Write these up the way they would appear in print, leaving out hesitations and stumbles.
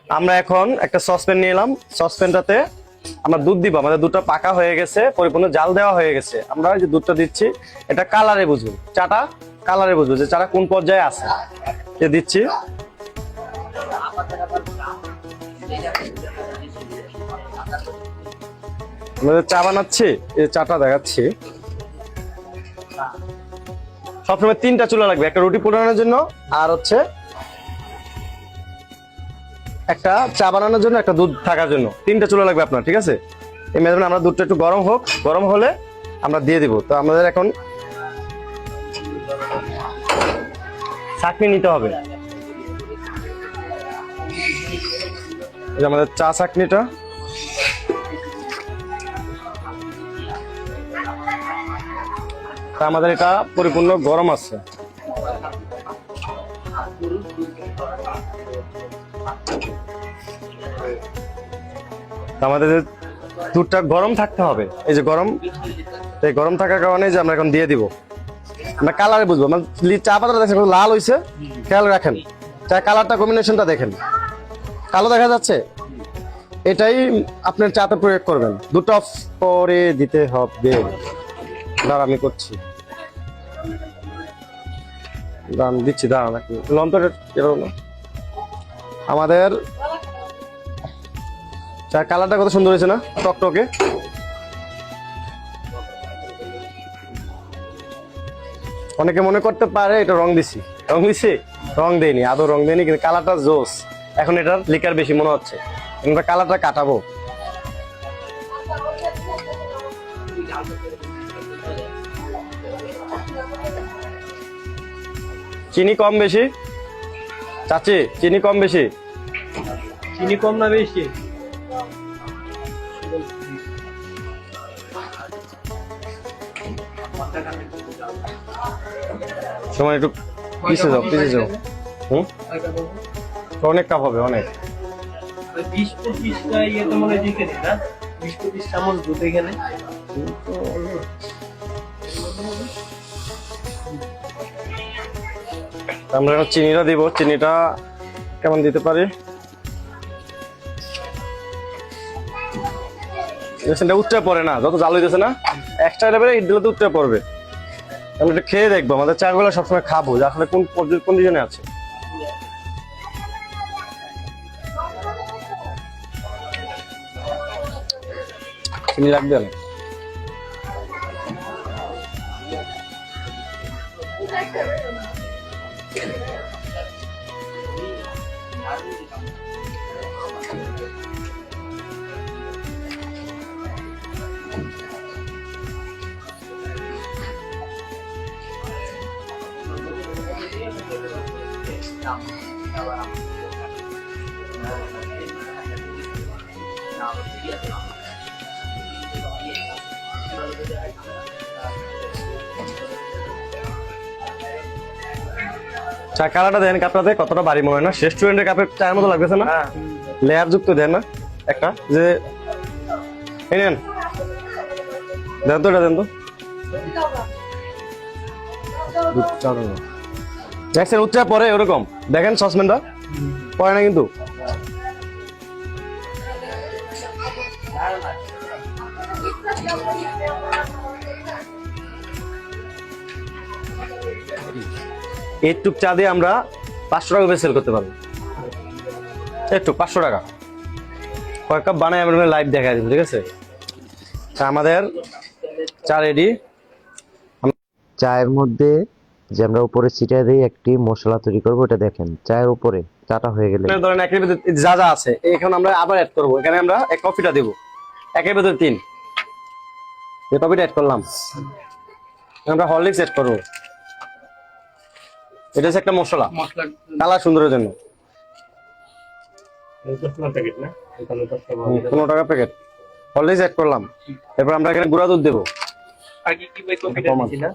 আমরা এখন একটা সসপ্যান নিয়ে এলাম। সসপ্যানটাতে আমরা দুধ দিব। আমাদের দুধটা পাকা হয়ে গেছে, পরিপূর্ণ জাল দেওয়া হয়ে গেছে। আমরা যে দুধটা দিচ্ছি এটা কালারে বুঝবো, চাটা কালারে বুঝবো যে চাটা কোন পর্যায়ে আছে। এ দিচ্ছি। আমাদের চা বানাচ্ছি, এই চাটা দেখাচ্ছি। সবসময় 3টা চুলা লাগবে, একটা রুটি পোড়ানোর জন্য, আর হচ্ছে একটা চা বানানোর জন্য, একটা দুধ থাকার জন্য। 3টা চুলা লাগবে আপনার, ঠিক আছে? এই মেজারমেন্ট আমরা দুধটা একটু গরম হোক, গরম হলে আমরা দিয়ে দিব। তো আমাদের এখন ছাঁকনি নিতে হবে। এই যে আমাদের চা ছাঁকনিটা। আমাদের এটা পরিপূর্ণ গরম আছে। আমাদের দুধটা গরম থাকতে হবে, এই যে গরম, এই গরম থাকার কারণে যে আমরা এখন দিয়ে দিব। আমরা কালারে বুঝবো, মানে চা পাতাটা দেখেন লাল হয়েছে, খেয়াল রাখেন। চা কালারটা কম্বিনেশনটা দেখেন, কালো দেখা যাচ্ছে, এটাই আপনার চাতে প্রয়োগ করবেন। দুটো অফ করে দিতে হবে। দাঁড়া আমি করছি, দাঁড়ান দিচ্ছি, দাঁড়ান নাকি লম্পের আমাদের চা কালারটা কত সুন্দর হয়েছে না, টকটকে। অনেকে মনে করতে পারে এটা রং দিছি, রং দেয়নি, আদৌ রং দেয়নি, কিন্তু কালারটা জোস। এখন এটার লিকার বেশি মনে হচ্ছে, আমরা কালারটা কাটাবো। চিনি কম বেশি চাচি, চিনি কম বেশি? চিনি কম না বেশি? সময় একটু পিছিয়ে যাও, পিছিয়ে যাও। অনেক কাপ হবে, অনেক। 20-25টা ইয়ে তো মনে দিকে দিই না, 20-25 চামচ দুধ এখানে। আমরা এখন চিনিটা দিব। চিনিটা কেমন দিতে পারি? উচ্চে পড়ে না, যত জাল হইতেছে না, এক্সট্রা লেভেলে হিট দিলে তো উচ্চে পড়বে। আমরা এটা খেয়ে দেখবো, আমাদের চাগুলো সবসময় খাবো যে আসলে কোন কন্ডিশনে আছে। চিনি লাগবে না? চা কালারটা দেন কাপটাতে, কতটা ভারী মনে হয় না? রেস্টুরেন্টের কাপের চায়ের মতো লাগতেছে না? লেয়ার যুক্ত দেন না একটা, যে এই নেন, দেন তো, এটা দেন তো। দেখছেন উচ্চা পরে ওরকম, দেখেন সসম্যানটা পরে না কিন্তু। এইটুক চা দিয়ে আমরা 500 টাকা সেল করতে পারবো। একটু 500 টাকা কয়েক কাপ বানাই আমরা লাইভ দেখাই দিব, ঠিক আছে? আমাদের চা রেডি। চায়ের মধ্যে যে আমরা উপরে ছিটিয়ে দিই একটি মশলা তৈরি করবো, এটা দেখেন চায়ের উপরে চাটা হয়ে গেলে ধরেন একের ভিতরে যা যা আছে এখন আমরা আবার অ্যাড করবো। এখানে আমরা এক কফিটা দেবো, একের ভিতরে 3 এই কফিটা অ্যাড করলাম। আমরা হরলিক্স অ্যাড করবো, এটা হচ্ছে একটা মশলা, কালার সুন্দরের জন্য। 15 টাকা প্যাকেট হরলিক্স অ্যাড করলাম। এরপর আমরা এখানে গুঁড়া দুধ দেবো। আগে কি ভাই কফিটা দিছি না?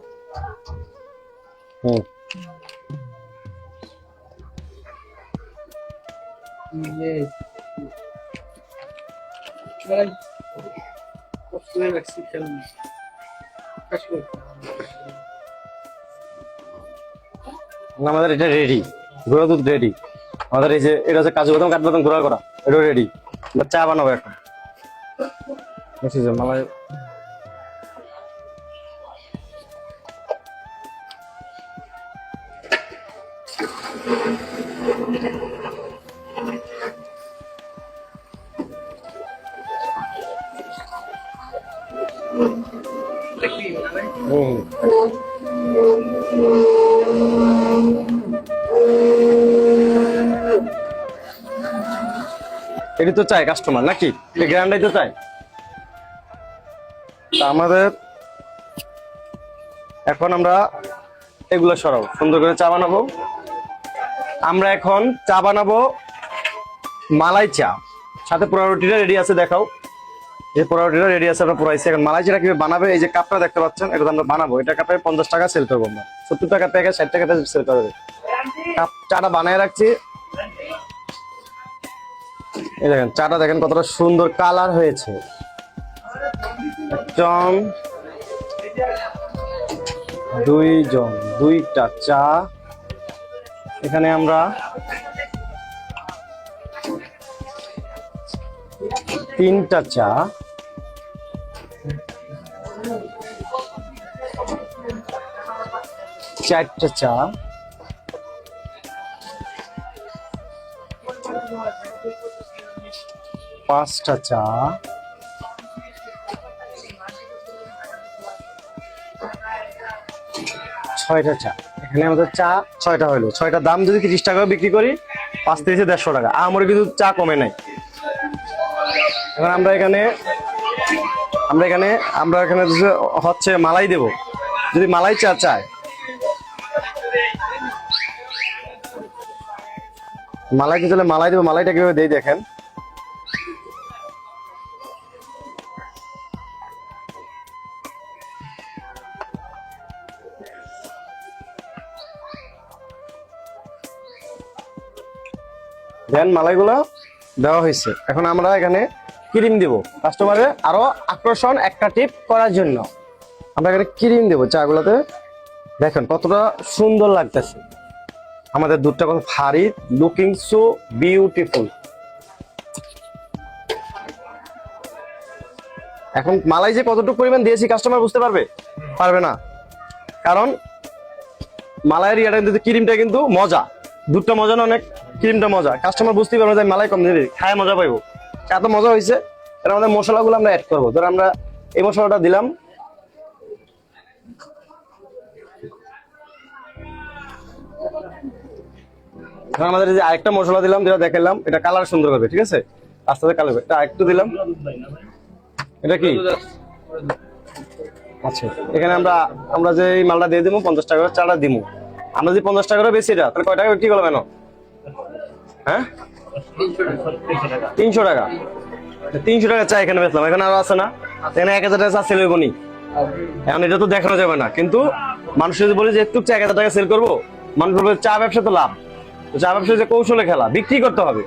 আমাদের এটা রেডি, গুঁড়া দুধ রেডি। আমাদের এই যে এটা হচ্ছে কাজু বাদাম কাঠবাদাম গুঁড়া করা, এটা রেডি। চা বানাবো এখন। বুঝছি যে মালাই হুম। এটি তো চাই কাস্টমার নাকি, এই গ্র্যান্ডাই তো চাই। তা আমাদের এখন আমরা এগুলো সরাবো, সুন্দর করে চা বানাবো। আমরা এখন চা বানাবো মালাই চা, সাথে পোড়া রুটিটা রেডি আছে, দেখাও। এই পোড়া রুটিটা রেডি আছে, আমরা পোড়াইছি। এখন মালাই চাটা কিভাবে বানাবে, এই যে কাপটা দেখতে পাচ্ছেন, এটা আমরা বানাবো। এটা কাপে 50 টাকা সেল করবো আমরা, 70 টাকা প্যাকেট, 60 টাকা সেল করবে। কাপ চাটা বানায় রাখছি। এই দেখেন চাটা দেখেন কতটা সুন্দর কালার হয়েছে, একদম। দুইটা চা, এখানে আমরা 3টা চা, 4টা চা, 5টা চা, 6টা চা। এখানে আমাদের চা 6টা হলো। 6টার দাম যদি 30 টাকা বিক্রি করি, 5 থেকে 150 টাকা। আমার কিন্তু চা কমে নাই। এখন আমরা এখানে হচ্ছে মালাই দেব। যদি মালাই চা চায়, মালাই কি তাহলে মালাই দেবো। মালাইটা কিভাবে দেই দেখেন। দেন মালাইগুলো দেওয়া হয়েছে। এখন আমরা এখানে ক্রিম দেব, কাস্টমারের আরো আকর্ষণ অ্যাট্রাকটিভ করার জন্য আমরা এখানে ক্রিম দেবো চা গুলাতে। দেখেন কতটা সুন্দর লাগতেছে, আমাদের দুধটা কত ভারী, লুকিং সো বিউটিফুল। এখন মালাই যে কতটুকু পরিমাণ দিয়েছি কাস্টমার বুঝতে পারবে না, কারণ মালাইয়ের ইয়াটা কিন্তু ক্রিমটা কিন্তু মজা, দুধটা মজা না অনেক, ক্রিমটা মজা। কাস্টমার বুঝতেই পারবে যে মালাই কম দিবি, খায় মজা পাইবো। এত মজা হয়েছে। এর আমাদের মশলাগুলো আমরা অ্যাড করবো। ধর আমরা এই মশলাটা দিলাম, আমাদের যে আরেকটা মশলা দিলাম, যেটা দেখালাম, এটা কালার সুন্দর করবে, ঠিক আছে। আস্তে আস্তে কালার, এটা আরেকটু দিলাম। এটা কি আচ্ছা, এখানে আমরা যে এই মালটা দিয়ে দিব 50 টাকা করে চাটা দিব। আমরা যদি 50 টাকা করে বেশি, এটা তাহলে কয় টাকা বিক্রি করবো কেন? হ্যাঁ 300 টাকা। 300 টাকা চা এখানে বেচলাম, এখানে আরো আছে না, এখানে 1000 টাকা চা সেল হইব নি। এখন এটা তো দেখানো যাবে না, কিন্তু মানুষ যদি বলে যে একটু চা 1000 টাকা সেল করবো, মানুষ বলবে চা ব্যবসা তো লাভ। চা ব্যবসা যে কৌশলে খেলা, বিক্রি করতে হবে।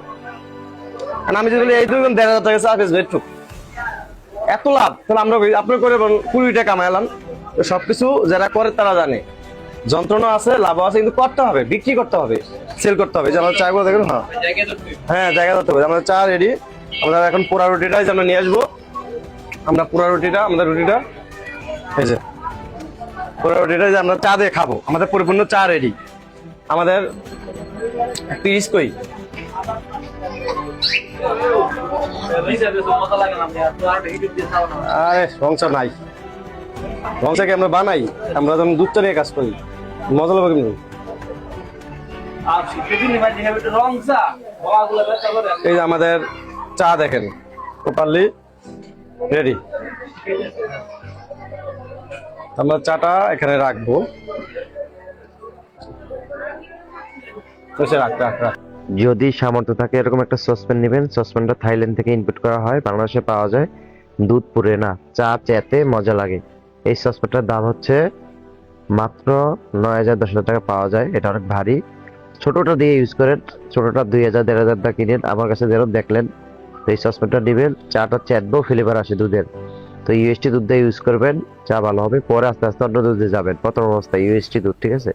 আমি যদি বলি এই তো 1500 টাকা চা বেচবো, একটু এত লাভ, তাহলে আমরা আপনার করে 20 টাকা কামাইলাম। সবকিছু যারা করে তারা জানে, যন্ত্রণা আছে, লাভ আছে, কিন্তু করতে হবে, বিক্রি করতে হবে, সেল করতে হবে। যে আমরা চা গুলো দেখুন, হ্যাঁ জায়গা ধরতে হবে। আমাদের চা রেডি। আমরা এখন পোড়া রুটিটা আমরা নিয়ে আসবো। আমরা পোড়া রুটিটা, আমাদের রুটিটা এই যে পোড়া রুটিটা যে আমরা চা দিয়ে খাবো, আমাদের পরিপূর্ণ চা রেডি। আমাদের পিস কই আরে সংসার নাই, সংসারকে আমরা বানাই, আমরা যখন দুধটা নিয়ে কাজ করি, মজা লাগবে কিন্তু। এই যে আমাদের চা দেখেন প্রপারলি রেডি। আমরা চাটা এখানে রাখবো, রাখ। যদি সামর্থ্য থাকে এরকম একটা সসপ্যান নেবেন। সসপ্যানটা থাইল্যান্ড থেকে ইম্পোর্ট করা হয়, বাংলাদেশে পাওয়া যায়। দুধ পুড়ে না, চা চেতে মজা লাগে। এই সসপ্যানটার দাম হচ্ছে মাত্র 9000-10000 টাকা পাওয়া যায়। এটা অনেক ভারী। ছোটটা দিয়ে ইউজ করেন, ছোটটা 2000-1500 টাকা কিনেন। আমার কাছে যেরকম দেখলেন, তো এই সসপ্যানটা নেবেন, চাটা চেতবেও, ফ্লেভার আসে দুধের। তো ইউএসটি দুধ দিয়ে ইউজ করবেন, চা ভালো হবে। পরে আস্তে আস্তে অন্য দুধে যাবেন, প্রথম অবস্থায় ইউএসটি দুধ, ঠিক আছে।